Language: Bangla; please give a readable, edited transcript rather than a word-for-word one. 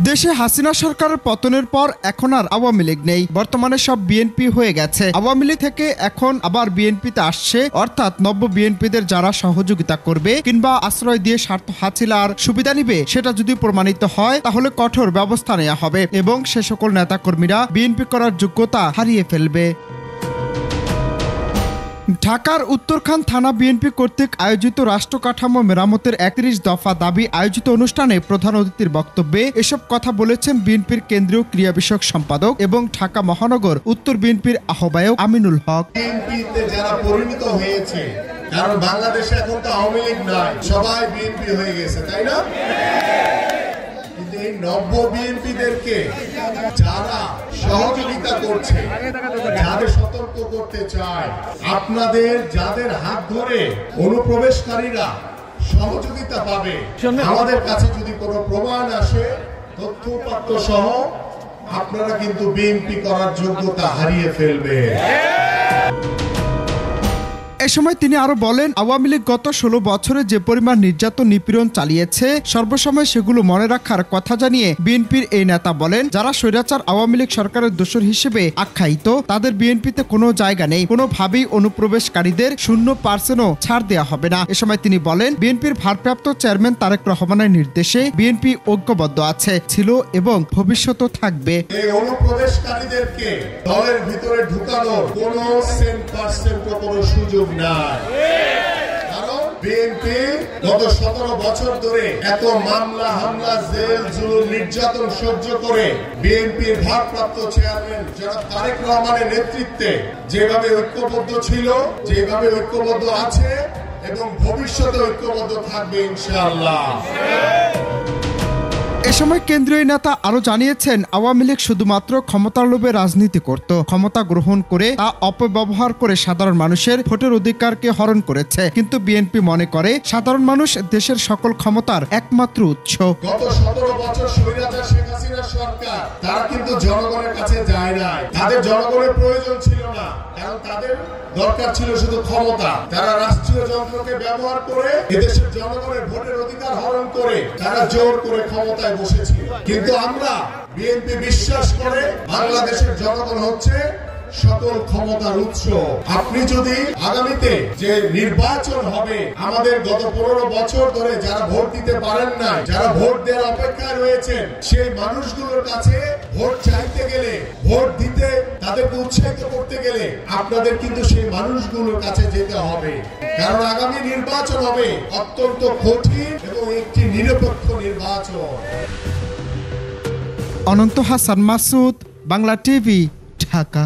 দেশে হাসিনা সরকারের পতনের পর এখন আর আওয়ামী লীগ নেই, বর্তমানে সব বিএনপি হয়ে গেছে। আওয়ামী লীগ থেকে এখন আবার বিএনপিতে আসছে, অর্থাৎ নব্য বিএনপিদের যারা সহযোগিতা করবে কিংবা আশ্রয় দিয়ে স্বার্থ হাসিলার সুবিধা নিবে, সেটা যদি প্রমাণিত হয় তাহলে কঠোর ব্যবস্থা নেওয়া হবে এবং সে সকল নেতাকর্মীরা বিএনপি করার যোগ্যতা হারিয়ে ফেলবে। ঢাকার উত্তরখান থানা বিএনপি কর্তৃক আয়োজিত রাষ্ট্র কাঠামো মেরামতের ৩১ দফা দাবি আয়োজিত অনুষ্ঠানে প্রধান অতিথির বক্তব্যে এসব কথা বলেছেন বিএনপির কেন্দ্রীয় ক্রিয়া বিষয়ক সম্পাদক এবং ঢাকা মহানগর উত্তর বিএনপির আহ্বায়ক আমিনুল হক। বিএনপিতে যারা পরিণত হয়েছে, কারণ বাংলাদেশে এখন তো আওয়ামী লীগ নাই, সবাই বিএনপি হয়ে গেছে, তাই না? কিন্তু এই নব্য বিএনপিদেরকে যারা সহযোগিতা করছে, যাদের সতর্ক করতে চায়, আপনাদের যাদের হাত ধরে অনুপ্রবেশকারীরা সহযোগিতা পাবে, আমাদের কাছে যদি কোনো প্রমাণ আসে, তথ্যপত্র সহ, আপনারা কিন্তু বিএনপি করার যোগ্যতা হারিয়ে ফেলবে। এ সময় তিনি আরো বলেন, আওয়ামী লীগ গত ১৬ বছরে যে পরিমাণ নির্যাতন নিপীড়ন চালিয়েছে, সর্বসময় সেগুলো মনে রাখার কথা জানিয়ে বিএনপির এই নেতা বলেন, যারা স্বৈরাচার আওয়ামী লীগ সরকারের দোষর হিসেবে আখ্যায়িত, তাদের বিএনপিতে কোনো জায়গা নেই, কোনোভাবেই অনুপ্রবেশকারীদের 0% ছাড় দেওয়া হবে না। এ সময় তিনি বলেন, বিএনপির ভারপ্রাপ্ত চেয়ারম্যান তারেক রহমানের নির্দেশে বিএনপি ঐক্যবদ্ধ আছে, ছিল এবং ভবিষ্যতেও থাকবে। এই অনুপ্রবেশকারীদেরকে দলের ভিতরে ঢুকানোর কোনো কোনো সুযোগ নাই, কারণ বিএনপি গত ১৭ বছর ধরে এত মামলা হামলা, জেল জুলুম, নির্যাতন সহ্য করে বিএনপির ভারপ্রাপ্ত চেয়ারম্যান জনাব তারেক রহমানের নেতৃত্বে যেভাবে ঐক্যবদ্ধ ছিল, যেভাবে ঐক্যবদ্ধ আছে এবং ভবিষ্যতে ঐক্যবদ্ধ থাকবে ইনশাআল্লাহ। এ সময় কেন্দ্রীয় নেতা আরো জানিয়েছেন, আওয়ামী লীগ শুধুমাত্র ক্ষমতার লোভে রাজনীতি করত, ক্ষমতা গ্রহণ করে তা অপব্যবহার করে সাধারণ মানুষের ভোটের অধিকারকে হরণ করেছে। কিন্তু বিএনপি মনে করে সাধারণ মানুষ দেশের সকল ক্ষমতার একমাত্র উৎস। গত ১৭ বছর স্বৈরাচার শেখ হাসিনা সরকার, তারা কিন্তু জনগণের কাছে যায় নাই, তাদের জনগণের প্রয়োজন ছিল না, কারণ তাদের দরকার ছিল শুধু ক্ষমতা। তারা রাষ্ট্রীয় যন্ত্রকে ব্যবহার করে এদেশের জনগণের ভোটের অধিকার হরণ করে তারা জোর করে ক্ষমতায় বসেছিল। কিন্তু আমরা বিএনপি বিশ্বাস করে বাংলাদেশের জনগণ হচ্ছে সকল ক্ষমতার উৎস। আপনি যদি আগামীতে যে নির্বাচন হবে, আমাদের গত ১৫ বছর ধরে যারা ভোট দিতে পারেন না, যারা ভোট দেওয়ার অপেক্ষায় রয়েছেন, সেই মানুষগুলোর কাছে ভোট চাইতে গেলে, ভোট দিতে তাদেরকে উৎসাহিত করতে গেলে আপনাদের কিন্তু সেই মানুষগুলোর কাছে যেতে হবে, কারণ আগামী নির্বাচন হবে অত্যন্ত কঠিন এবং একটি নিরপেক্ষ নির্বাচন। অনন্ত হাসান মাসুদ, বাংলা টিভি, ঢাকা।